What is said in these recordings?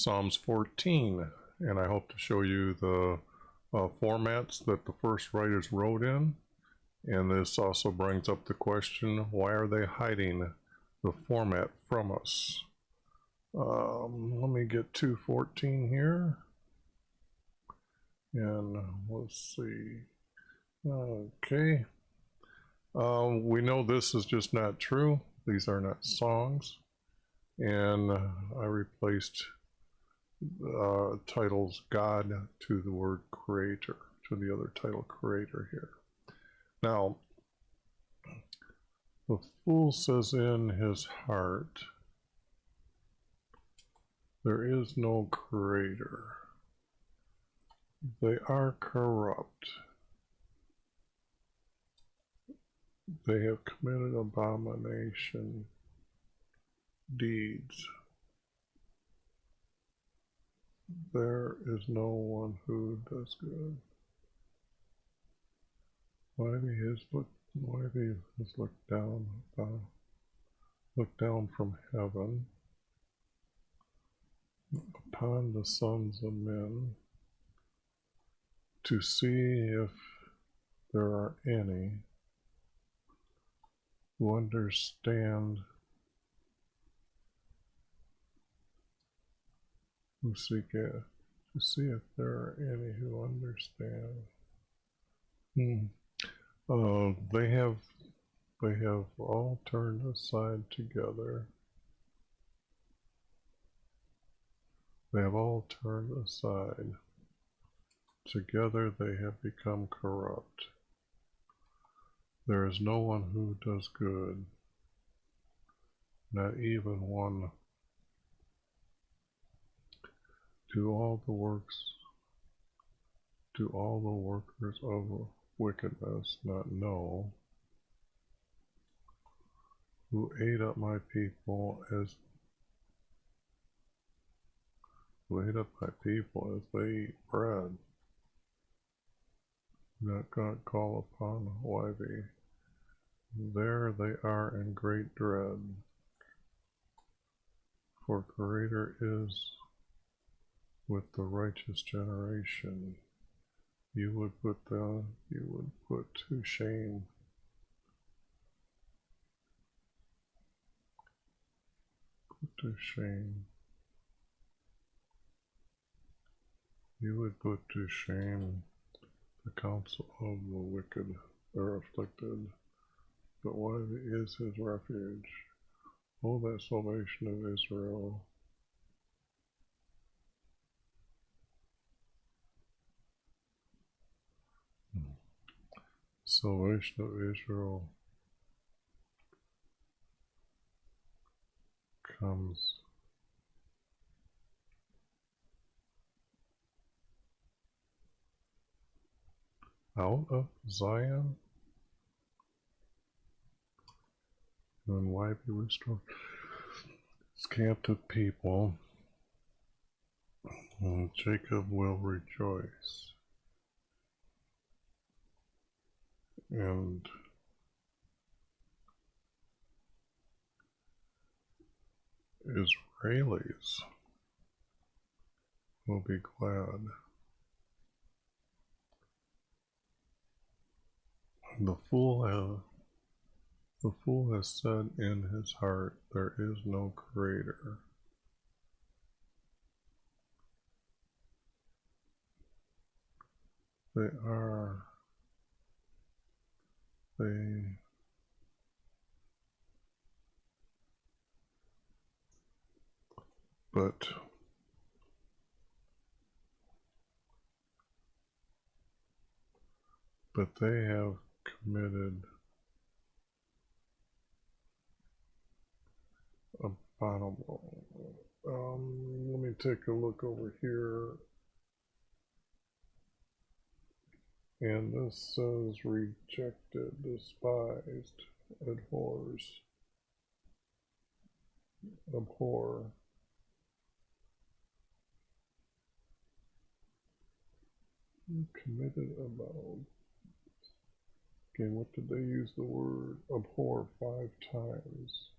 Psalms 14, and I hope to show you the formats that the first writers wrote in. And this also brings up the question, why are they hiding the format from us? Let me get to 14 here. And let's see. Okay. We know this is just not true. These are not songs. And I replaced titles God to the word creator, to the other title creator here. Now, the fool says in his heart, there is no creator. They are corrupt. They have committed abomination deeds. There is no one who does good. YHVH'S has looked down from heaven upon the sons of men to see if there are any who understand, who seek it, to see if there are any who understand. They have all turned aside together. They have all turned aside. Together they have become corrupt. There is no one who does good, not even one. Do all the workers of wickedness not know, who ate up my people as they eat bread? Not God call upon YV. There they are in great dread. For greater is with the righteous generation. You would put to shame. Put to shame. You would put to shame the counsel of the wicked or afflicted. But what is his refuge? Oh, that salvation of Israel. Salvation of Israel comes out of Zion. And why be restored? It's captive people. And Jacob will rejoice. And Israelis will be glad. The fool has said in his heart, there is no creator. But they have committed abominable. Let me take a look over here. And this says rejected, despised, abhors, abhor. Committed about. Okay, what did they use the word abhor 5 times?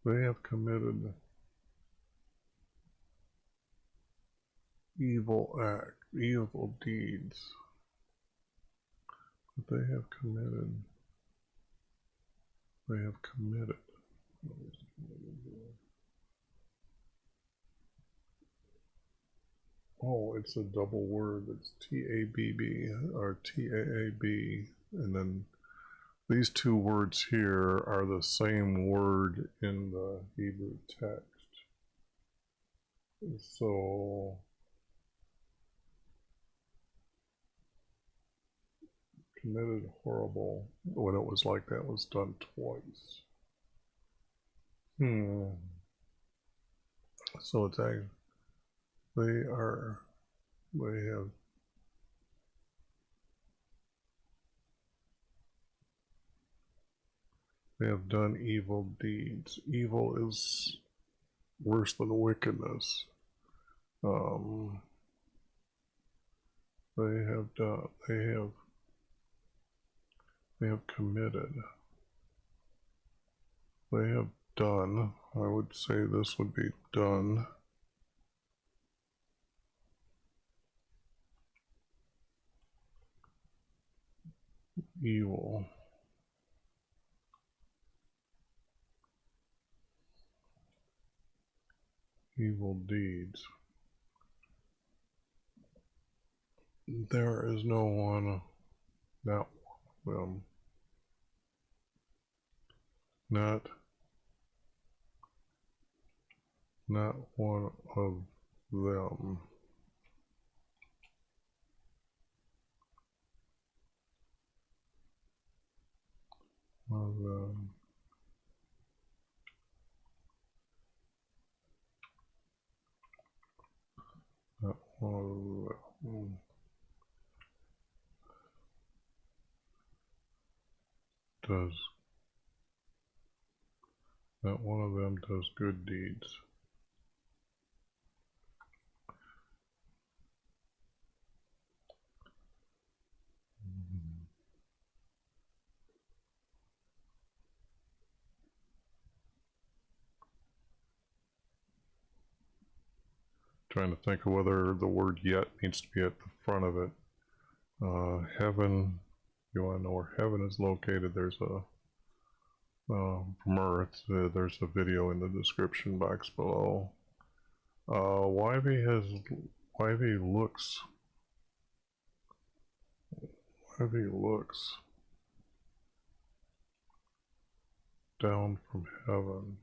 They have committed evil deeds. But they have committed. Oh, it's a double word. It's T-A-B-B or T-A-A-B. And then these two words here are the same word in the Hebrew text. So committed horrible, when it was like that was done twice. So it's actually, they have done evil deeds. Evil is worse than wickedness. They have committed. They have done. I would say this would be done. Evil. Evil deeds. There is no one, not them, not one of them. Of them. Not one of them. Not one of them does good deeds. Trying to think of whether the word yet needs to be at the front of it. Heaven, you want to know where heaven is located, there's a from Earth, there's a video in the description box below. YHVH looks down from heaven.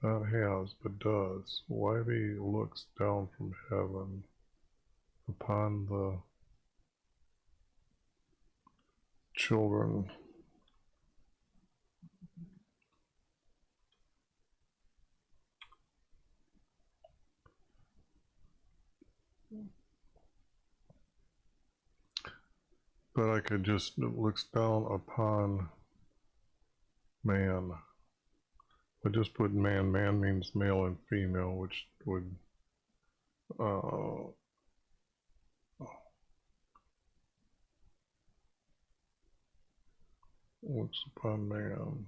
Not has, but does. YHVH looks down from heaven upon the children. But I could just, it looks down upon man. I just put man. Man means male and female, which would looks upon man.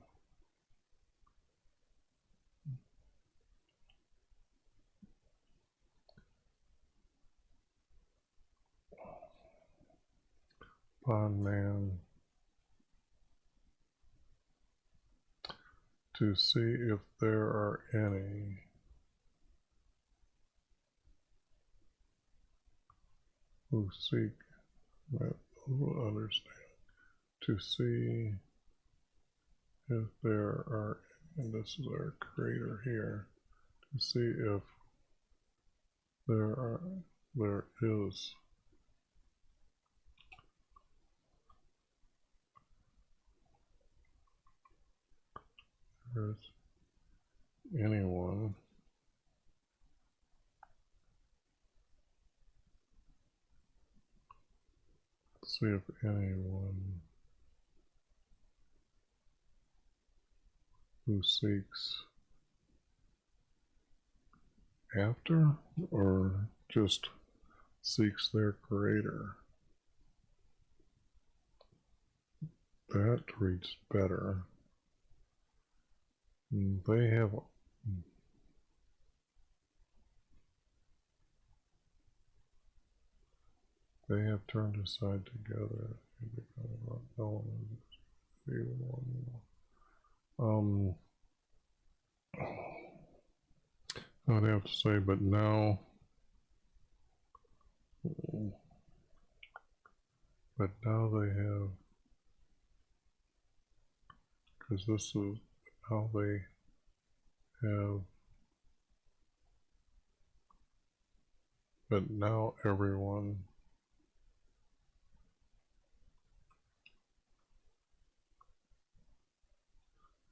Upon man to see if there are any who seek, who understand, to see if there are, and this is our creator here, to see if there is anyone see if anyone who seeks after or just seeks their creator. That reads better. They have turned aside together. I'd have to say, but now they have, because this is how they have, but now everyone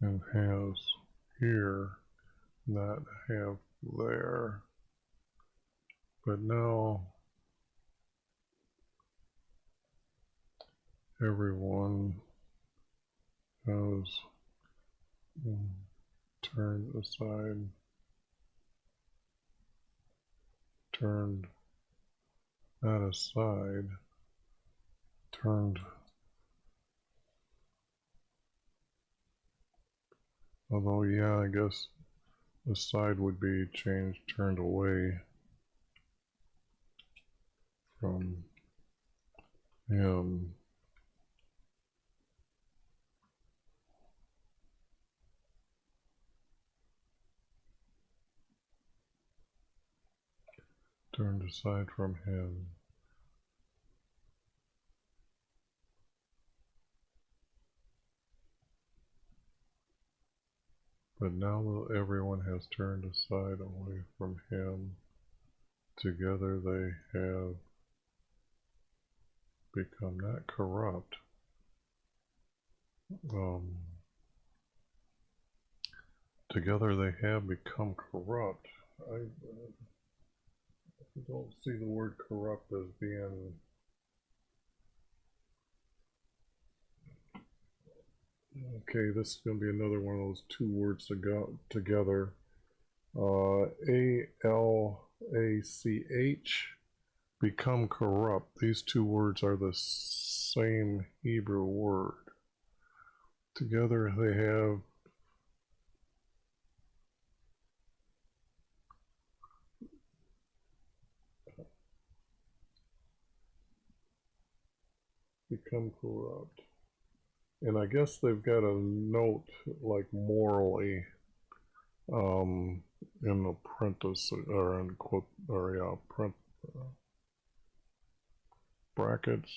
and has here, not have there, but now everyone has turned aside, turned, not aside, turned, although yeah, I guess aside would be changed, turned away from him. Turned aside from him. But now that everyone has turned aside away from him, together they have become not corrupt. Together they have become corrupt. I don't see the word corrupt as being okay. This is going to be another one of those two words to go together. A-L-A-C-H, become corrupt. These two words are the same Hebrew word. Together they have become corrupt. And I guess they've got a note like morally in the parenthesis or in quote or yeah, brackets.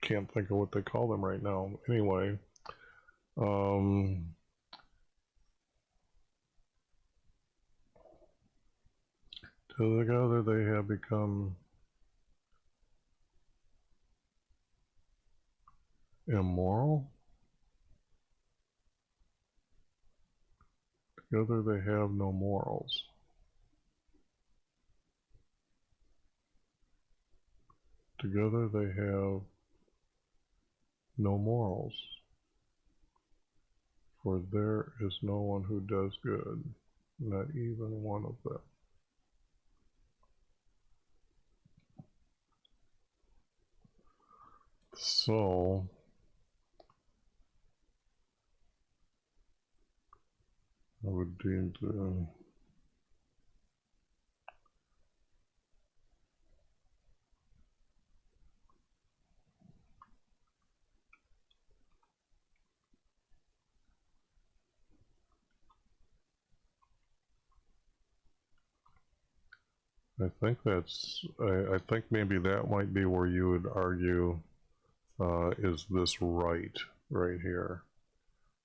Can't think of what they call them right now. Anyway, together they have become immoral. Together they have no morals. Together they have no morals. For there is no one who does good, not even one of them. So I would deem to I think that's I think maybe that might be where you would argue is this right here.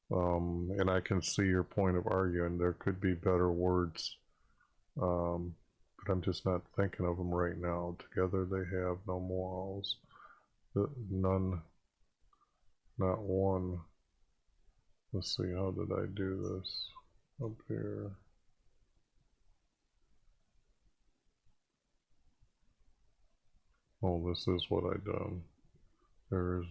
And I can see your point of arguing. There could be better words, but I'm just not thinking of them right now. Together they have no morals. None, not one. Let's see, how did I do this? Up here. Oh, this is what I done. There's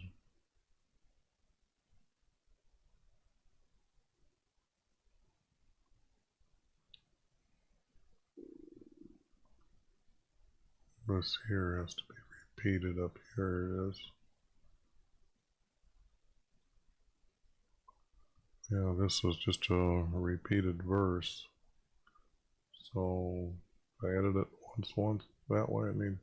this here has to be repeated up here. It is. Yeah, this was just a repeated verse. So I added it once that way. I mean,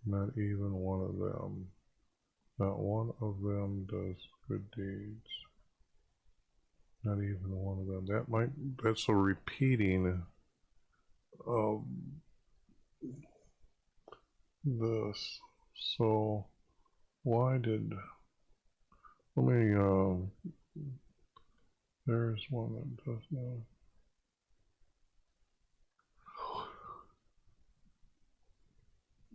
not even one of them. Not one of them does good deeds. Not even one of them. That's a repeating of this. So why did, let me, there's one that does not.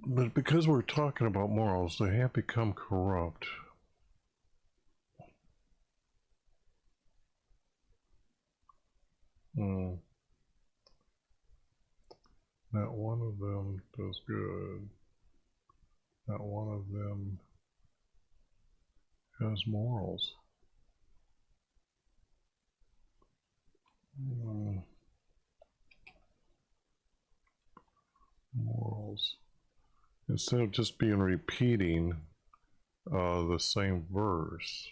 But because we're talking about morals, they have become corrupt. Not one of them does good. Not one of them has morals. Morals. Instead of just being repeating the same verse,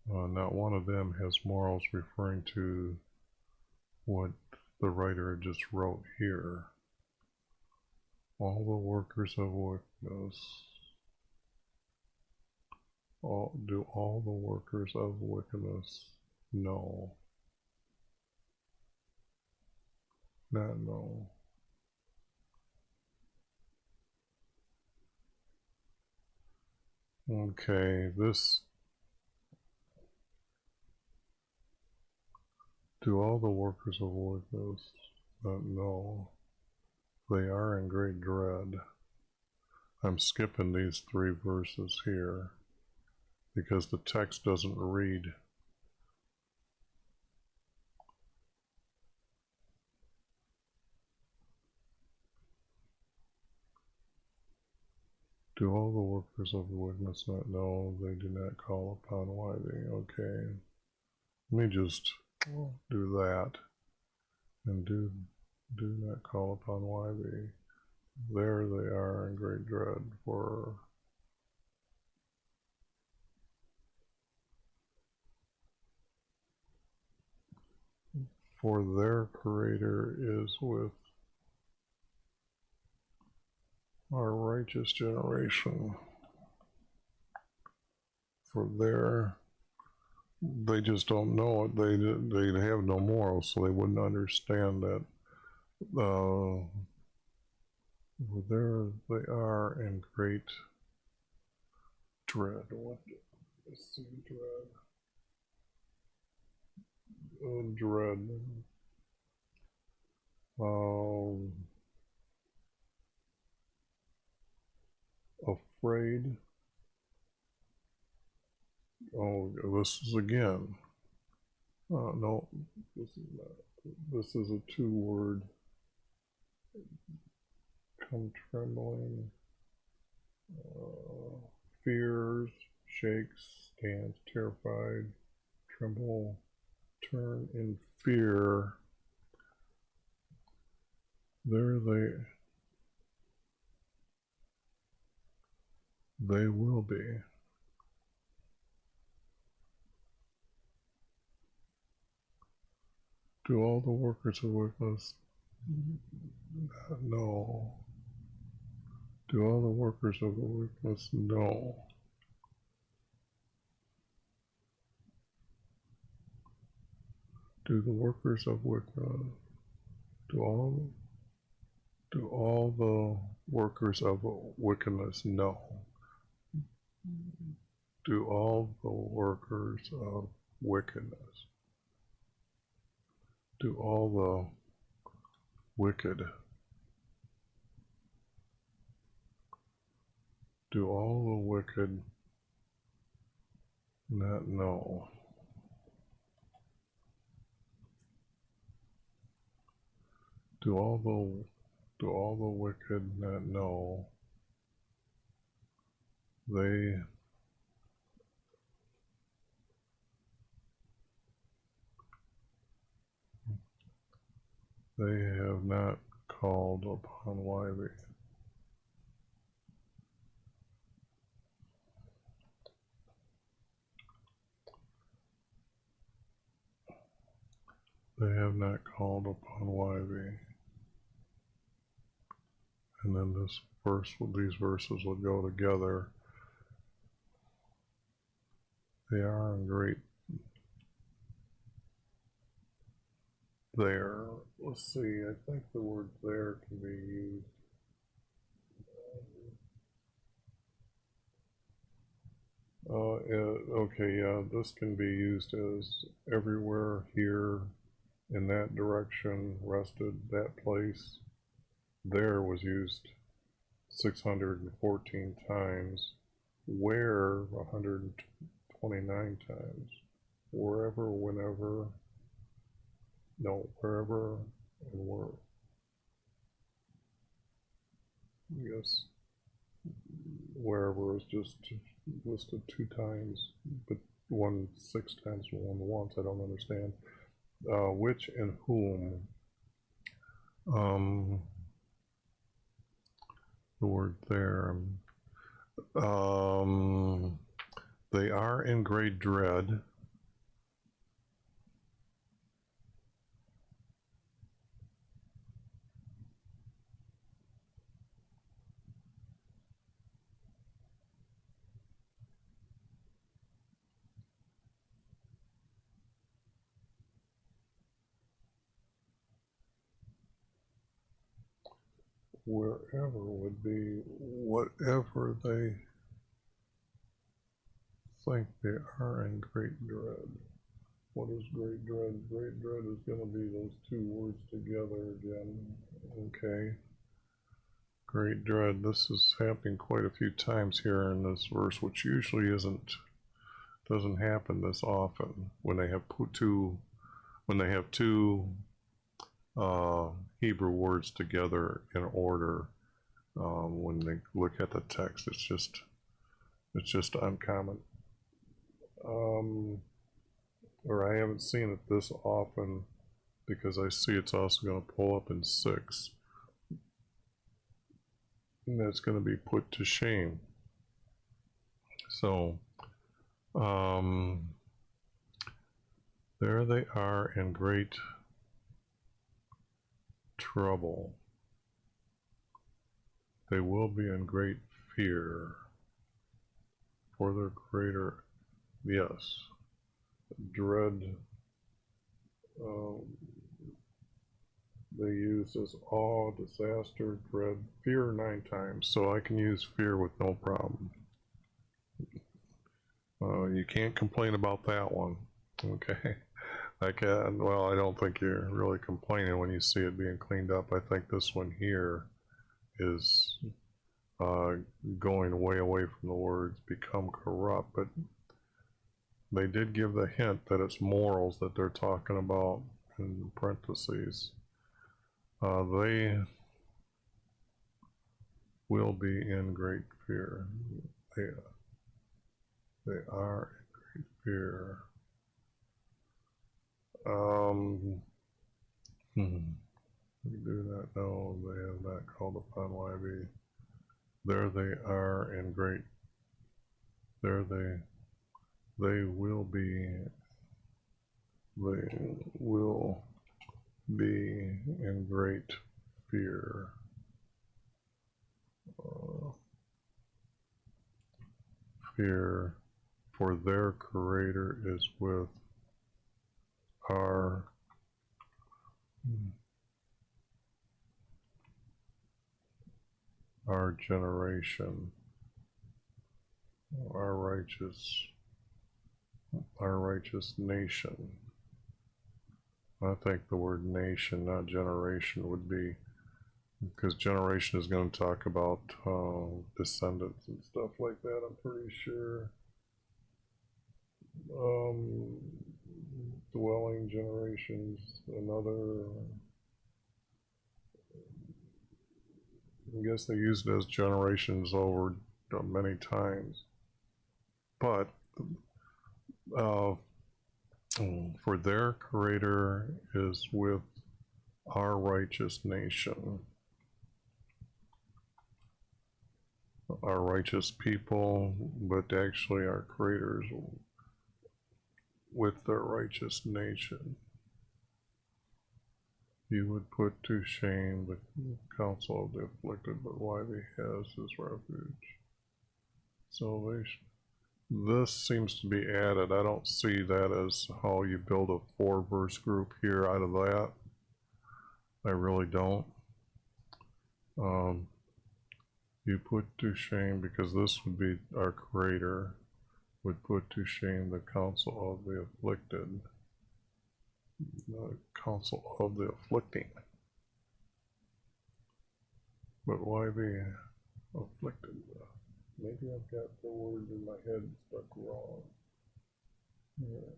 not one of them has morals, referring to what the writer just wrote here. All the workers of wickedness. Do all the workers of wickedness know? Not know. Okay, this. Do all the workers of wickedness not know? They are in great dread. I'm skipping these 3 verses here because the text doesn't read. Do all the workers of wickedness not know? They do not call upon YHVH. Okay. Let me just do that. And do not call upon YHVH. There they are in great dread, for their Creator is with our righteous generation. For they just don't know it. They have no morals, so they wouldn't understand that. There they are in great dread. What is dread? Dread. Afraid. Oh, this is again. No, this is not. This is a 2-word. Come trembling. Fears, shakes, stands, terrified, tremble, turn in fear. There they will be. Do all the workers of wickedness know? Do all the workers of wickedness know? Do the workers of wickedness, do all the workers of wickedness know? Do all the workers of wickedness, do all the wicked, do all the wicked not know? Do all the wicked not know? They have not called upon YHVH. They have not called upon YV. And then this verse, these verses will go together. They are in great there. Let's see, I think the word there can be used. Okay, yeah, this can be used as everywhere, here, in that direction, rested, that place. There was used 614 times. Where 129 times. Wherever, whenever, no, wherever and where. Yes, wherever is just listed 2 times, but one 6 times and one once. I don't understand. Which and whom. The word there. They are in great dread. Wherever would be whatever they think they are in great dread. What is great dread? Great dread is going to be those 2 words together again. Okay. Great dread. This is happening quite a few times here in this verse, which usually doesn't happen this often when they have two Hebrew words together in order. When they look at the text, it's just uncommon. Or I haven't seen it this often because I see it's also going to pull up in 6. And that's going to be put to shame. So, there they are in great trouble. They will be in great fear for their greater, yes, dread. They use as awe, disaster, dread, fear 9 times. So I can use fear with no problem. You can't complain about that one. Okay. I don't think you're really complaining when you see it being cleaned up. I think this one here is going way away from the words become corrupt, but they did give the hint that it's morals that they're talking about in parentheses. They will be in great fear. They are in great fear. We do not know, they have not called upon YB. There they are in great, there they will be in great fear. Fear, for their Creator is with our generation, our righteous nation. I think the word nation, not generation, would be, because generation is going to talk about descendants and stuff like that, I'm pretty sure. Dwelling generations, another, I guess they used it as generations over many times. But for their Creator is with our righteous nation, our righteous people, but actually our Creator's with their righteous nation. You would put to shame the counsel of the afflicted, but YHVH'S refuge. Salvation. This seems to be added. I don't see that as how you build a 4-verse group here out of that. I really don't. You put to shame, because this would be our creator, would put to shame the counsel of the afflicted. The counsel of the afflicting. But why the afflicted? Maybe I've got the word in my head stuck wrong. Yeah.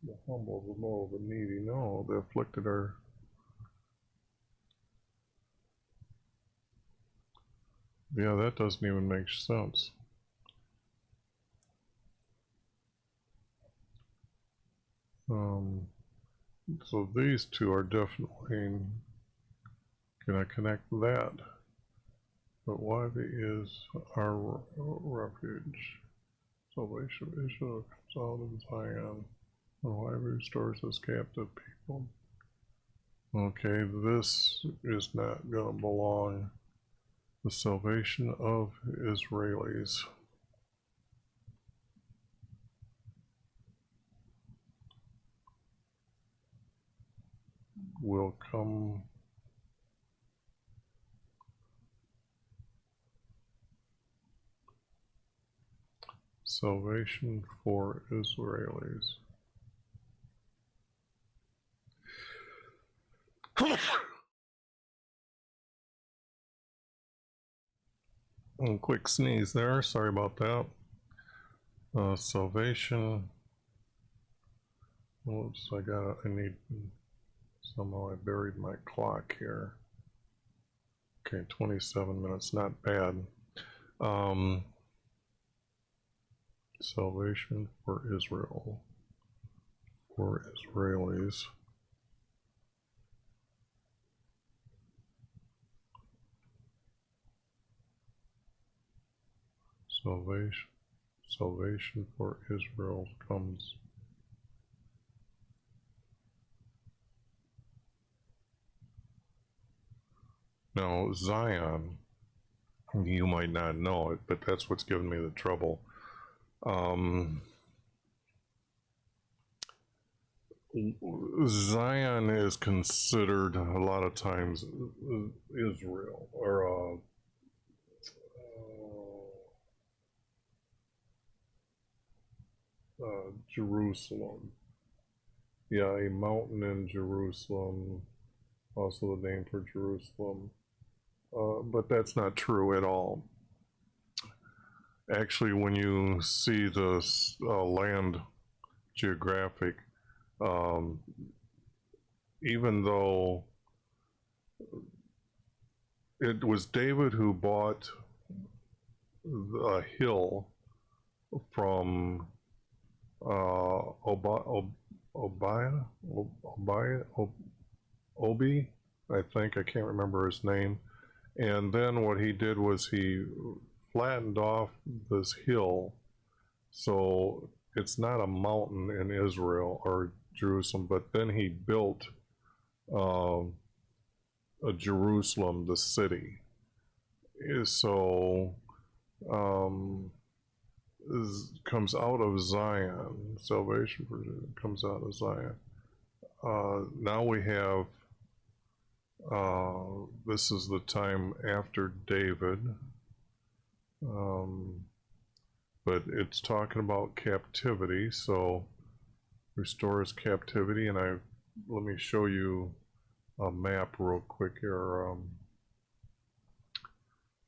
The humble, the low, the needy. No, the afflicted are. Yeah, that doesn't even make sense. So these two are definitely gonna connect that. But why is our refuge? Salvation Israel comes out of Zion. And why restores us captive people? Okay, this is not gonna belong. The salvation of Israelis. Will come. Salvation for Israelis. Quick sneeze there, sorry about that. Salvation. Oops, I need, somehow I buried my clock here. Okay, 27 minutes, not bad. Salvation for Israel, for Israelis. Salvation for Israel comes. Now, Zion, you might not know it, but that's what's given me the trouble. Zion is considered a lot of times Israel, or Jerusalem. Yeah, a mountain in Jerusalem, also the name for Jerusalem. But that's not true at all. Actually, when you see the land geographic, even though it was David who bought a hill from Obi, I think, I can't remember his name. And then what he did was he flattened off this hill, so it's not a mountain in Israel or Jerusalem, but then he built a Jerusalem, the city. So comes out of Zion. Salvation comes out of Zion. Now we have, this is the time after David, but it's talking about captivity, so restores captivity. And let me show you a map real quick here.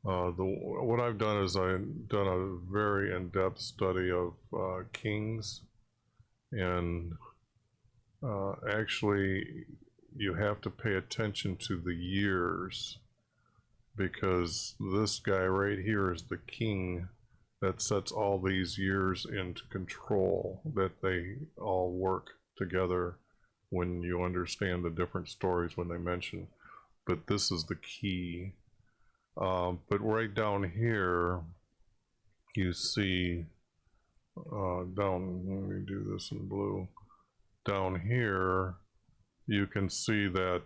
What I've done is I've done a very in-depth study of kings, and actually you have to pay attention to the years, because this guy right here is the king that sets all these years into control, that they all work together when you understand the different stories when they mention. But this is the key. But right down here, you see, let me do this in blue. Down here, you can see that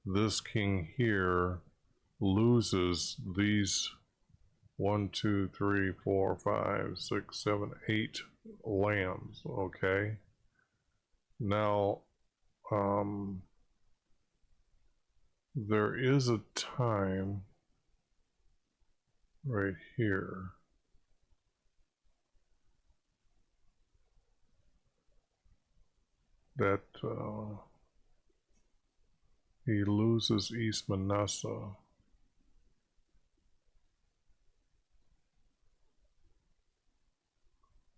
this king here loses these 1, 2, 3, 4, 5, 6, 7, 8 lands. Okay. Now, there is a time right here that he loses East Manasseh.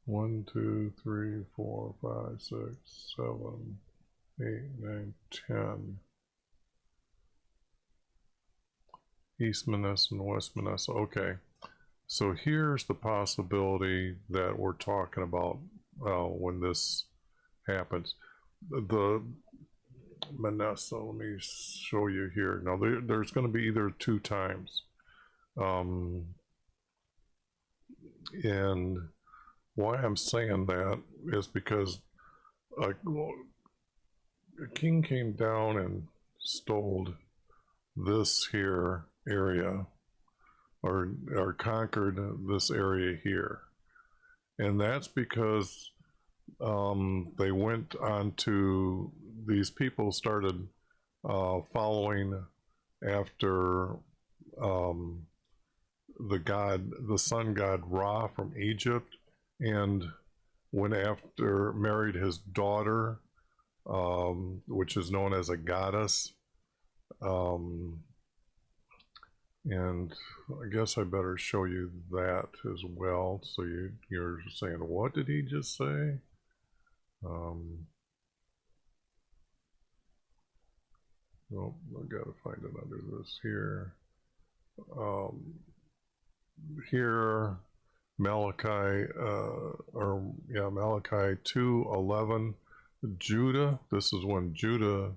One, 2, 3, 4, 5, 6, 7, 8, 9, 10. East Manasseh and West Manasseh. Okay. So here's the possibility that we're talking about when this happens. The Manasseh, let me show you here. Now there's going to be either 2 times. And why I'm saying that is because a king came down and stole this here area, or conquered this area here. And that's because they went on to, these people started following after the sun god Ra from Egypt, and went after, married his daughter, which is known as a goddess. And I guess I better show you that as well. So you're saying, what did he just say? Oh, I gotta find it under this here. Here, Malachi, Malachi 2:11. Judah. This is when Judah,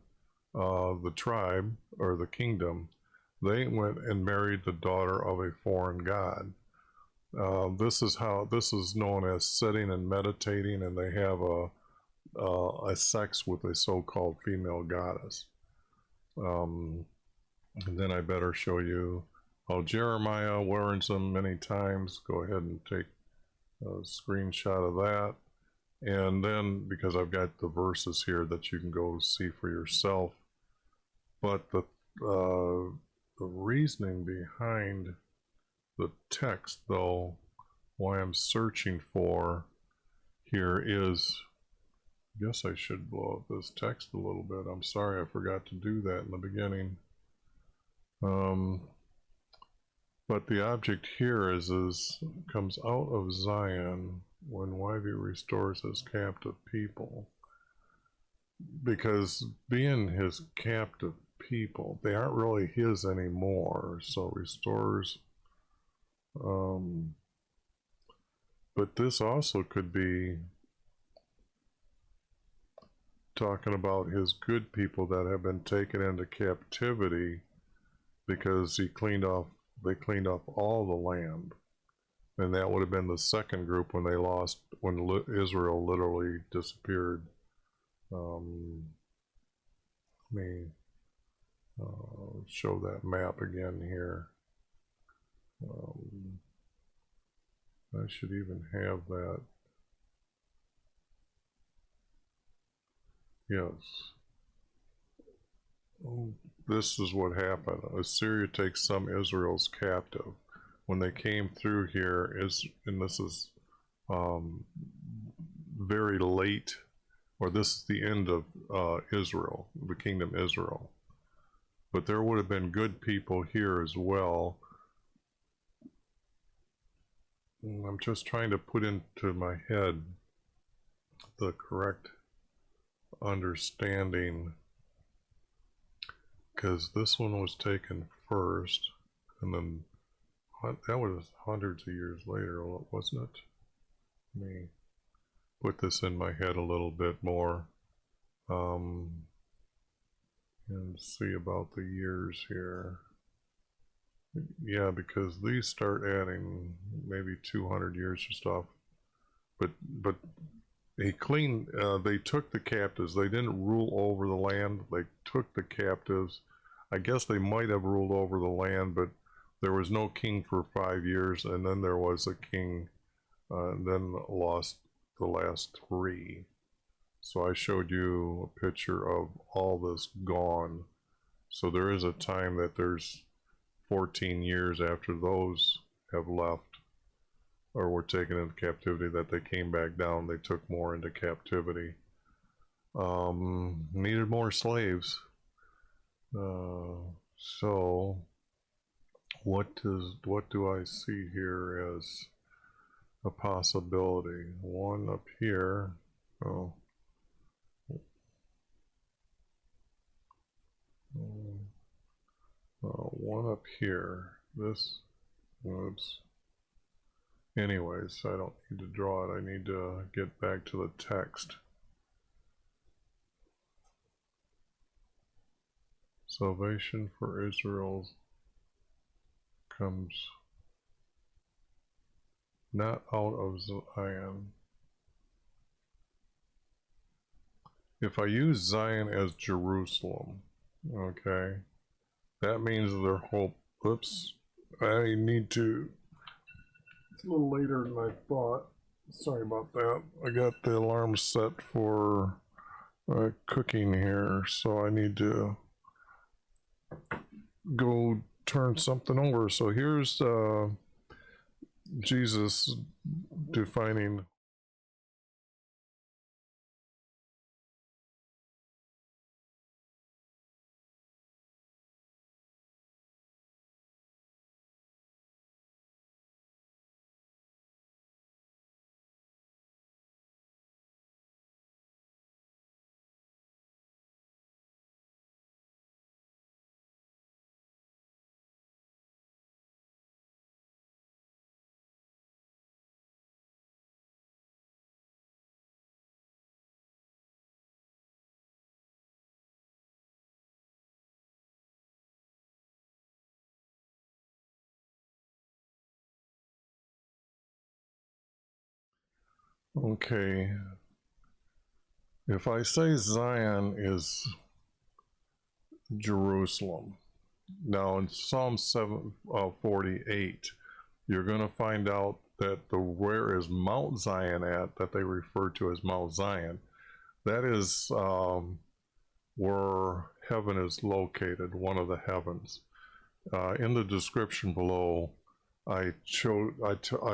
the tribe or the kingdom, they went and married the daughter of a foreign god. This is known as sitting and meditating, and they have a sex with a so-called female goddess. And then I better show you how Jeremiah warns them many times. Go ahead and take a screenshot of that. And then, because I've got the verses here that you can go see for yourself, but the reasoning behind the text, though, why I'm searching for here is, I guess I should blow up this text a little bit. I'm sorry, I forgot to do that in the beginning. But the object here is comes out of Zion when YV restores his captive people. Because being his captive people, they aren't really his anymore. So restores. But this also could be talking about his good people that have been taken into captivity, because they cleaned off all the land. And that would have been the second group when Israel literally disappeared. Let me show that map again here. I should even have that. Yes. This is what happened. Assyria takes some Israel's captive. When they came through here, and this is very late, or this is the end of Israel, the kingdom Israel. But there would have been good people here as well. I'm just trying to put into my head the correct understanding, because this one was taken first, and then that was hundreds of years later, wasn't it? Let me put this in my head a little bit more, and see about the years here. Yeah, because these start adding maybe 200 years or stuff, but they took the captives. They didn't rule over the land. They took the captives. I guess they might have ruled over the land, but there was no king for 5 years, and then there was a king, and then lost the last 3. So I showed you a picture of all this gone. So there is a time that there's 14 years after those have left or were taken into captivity that they came back down. They took more into captivity. Needed more slaves. So what do I see here as a possibility? One up here. Oh. One up here. This. Oops. Anyways, I don't need to draw it. I need to get back to the text. Salvation for Israel comes not out of Zion. If I use Zion as Jerusalem, okay, that means their hope. Oops, I need to. It's a little later than I thought. Sorry about that. I got the alarm set for cooking here, so I need to go turn something over. So here's Jesus defining. Okay, if I say Zion is Jerusalem, now in Psalm 48, you're going to find out that the where is Mount Zion at, that they refer to as Mount Zion, that is where heaven is located, one of the heavens. In the description below, I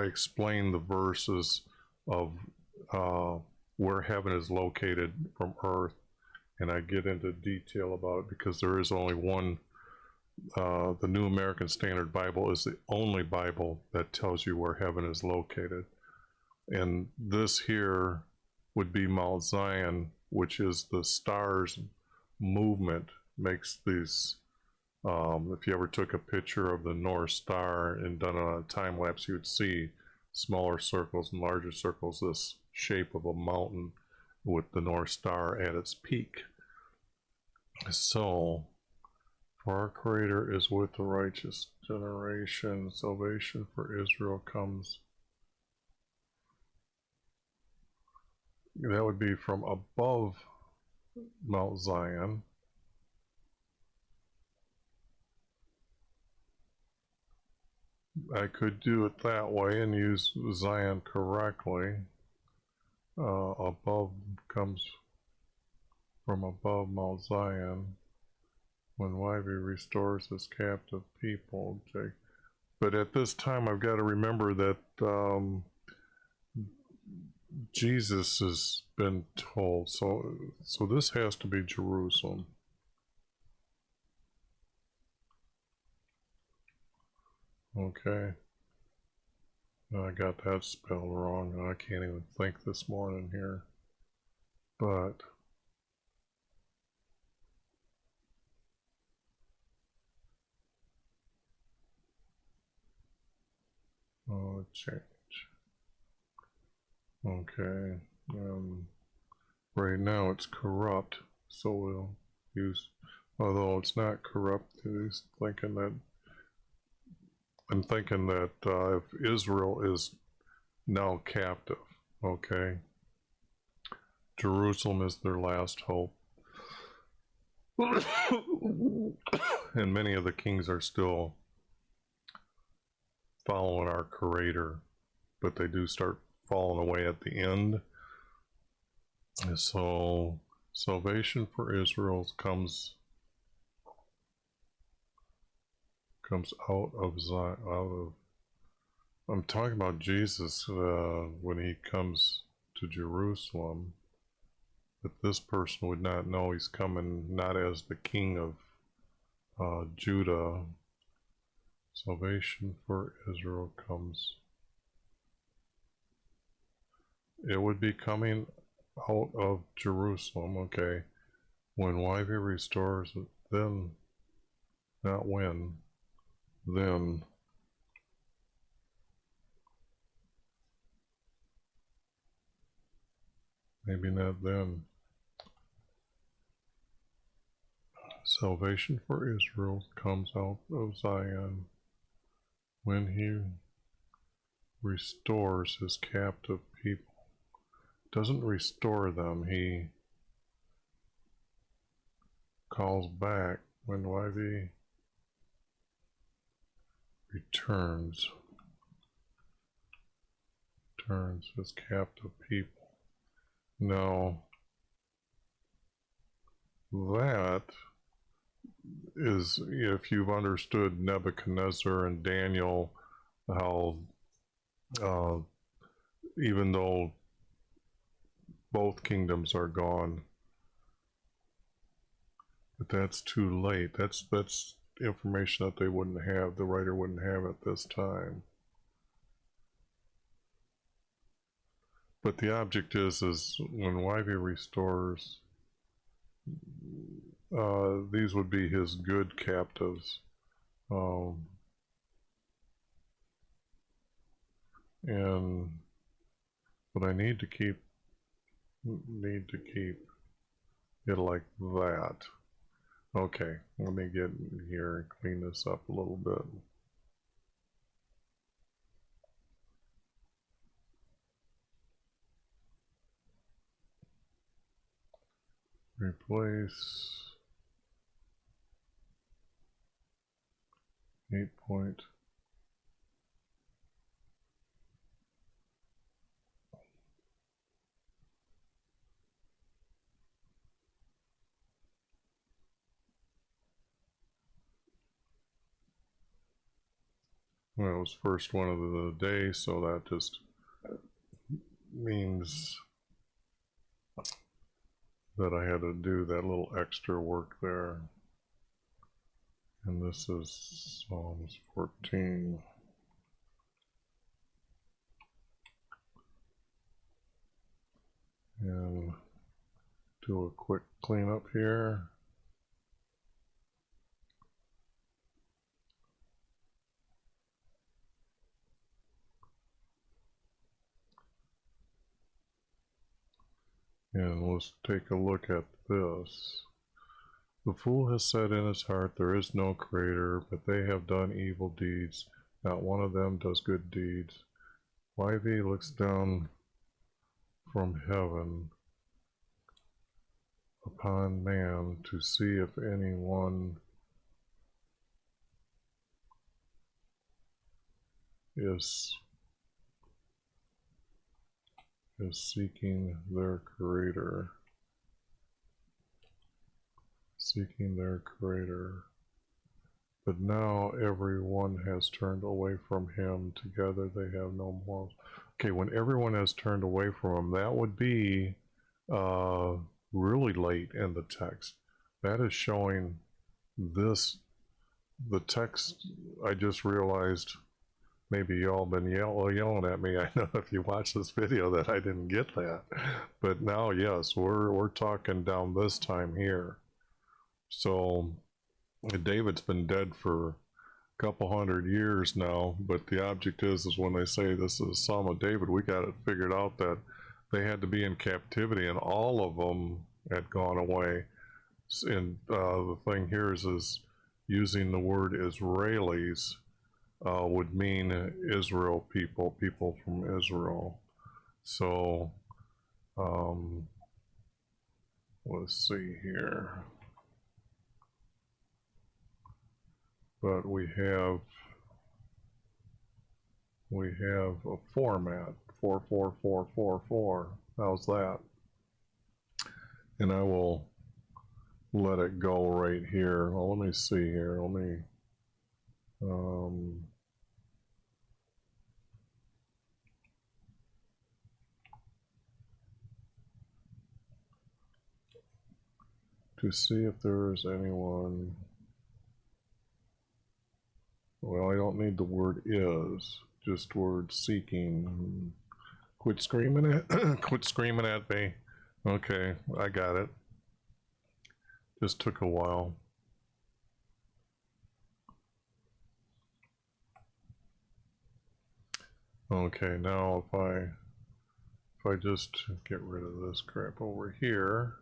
explained the verses of where heaven is located from earth, and I get into detail about it because there is only one. The New American Standard Bible is the only Bible that tells you where heaven is located, and this here would be Mount Zion, which is the stars movement makes these. If you ever took a picture of the North Star and done it on a time lapse, you would see smaller circles and larger circles, this shape of a mountain with the North Star at its peak. So, for our Creator is with the righteous generation, salvation for Israel comes. That would be from above Mount Zion. I could do it that way and use Zion correctly. Above comes from above Mount Zion when YV restores his captive people. But at this time, I've got to remember that Jesus has been told. So this has to be Jerusalem. Okay. I got that spelled wrong. I can't even think this morning here. But change. Okay. Right now it's corrupt, so we'll use. Although it's not corrupt, he's thinking that. I'm thinking that if Israel is now captive, okay, Jerusalem is their last hope. And many of the kings are still following our Creator, but they do start falling away at the end. And so salvation for Israel comes out of Zion. I'm talking about Jesus when he comes to Jerusalem. But this person would not know he's coming not as the king of Judah. Salvation for Israel comes. It would be coming out of Jerusalem. Okay. When YV restores it, then, not when, then. Maybe not then. Salvation for Israel comes out of Zion when he restores his captive people. Doesn't restore them, he calls back when YV returns his captive people. Now, that is, if you've understood Nebuchadnezzar and Daniel, how even though both kingdoms are gone, but that's too late. That's information that they wouldn't have, the writer wouldn't have at this time. But the object is when YV restores, these would be his good captives. But I need to keep it like that. Okay, let me get here and clean this up a little bit. Replace 8 point. Well, it was first one of the day, so that just means that I had to do that little extra work there. And this is Psalms 14. And do a quick cleanup here. And let's take a look at this. The fool has said in his heart, there is no creator, but they have done evil deeds. Not one of them does good deeds. YV looks down from heaven upon man to see if anyone is seeking their creator. Seeking their creator. But now everyone has turned away from him. Together they have no morals. Okay, when everyone has turned away from him, that would be really late in the text. That is showing this, the text. I just realized, maybe y'all been yelling at me. I know if you watch this video that I didn't get that. But now, yes, we're talking down this time here. So David's been dead for a couple hundred years now, but the object is when they say this is a Psalm of David, we got it figured out that they had to be in captivity, and all of them had gone away. And the thing here is using the word Israelis would mean Israel people from Israel. So let's see here. But we have a format 44444. How's that? And I will let it go right here. Well, let me see here. Let me to see if there is anyone. Well, I don't need the word is, just word seeking. Quit screaming at me. Okay, I got it. Just took a while. Okay, now if I just get rid of this crap over here,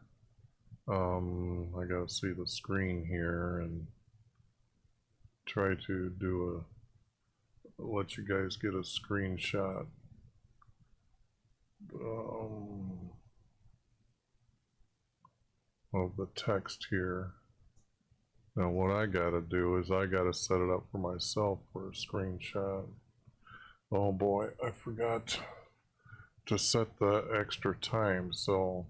I gotta see the screen here and try to do let you guys get a screenshot. Of the text here. Now what I gotta do is I gotta set it up for myself for a screenshot. Oh boy, I forgot to set the extra time, so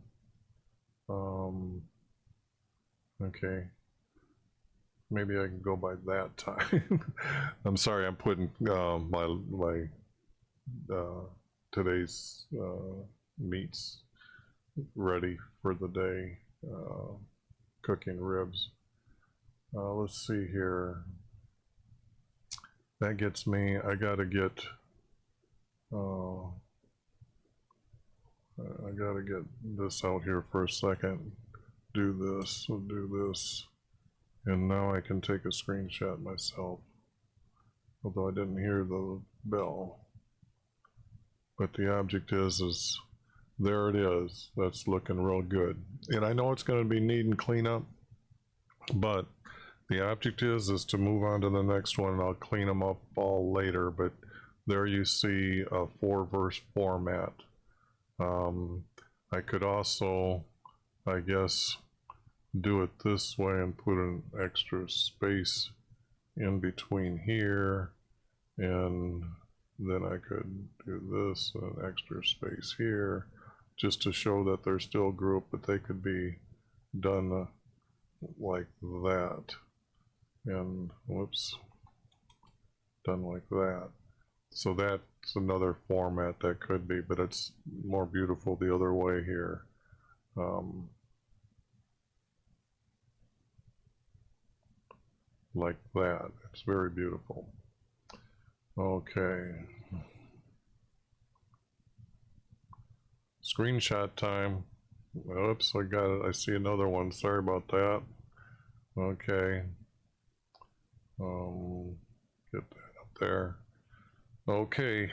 okay, maybe I can go by that time. I'm sorry, I'm putting my today's meats ready for the day, cooking ribs. Let's see here. That gets me, I gotta get this out here for a second. Do this, we'll do this. And now I can take a screenshot myself. Although I didn't hear the bell. But the object is there it is. That's looking real good. And I know it's going to be needing cleanup, but the object is to move on to the next one, and I'll clean them up all later. But there you see a 4-verse format. I could also, I guess, do it this way and put an extra space in between here, and then I could do this, an extra space here, just to show that they're still grouped, but they could be done like that, and whoops, done like that. So that's another format that could be, but it's more beautiful the other way here. Like that. It's very beautiful. Okay. Screenshot time. Oops, I got it. I see another one. Sorry about that. Okay. Get that up there. Okay.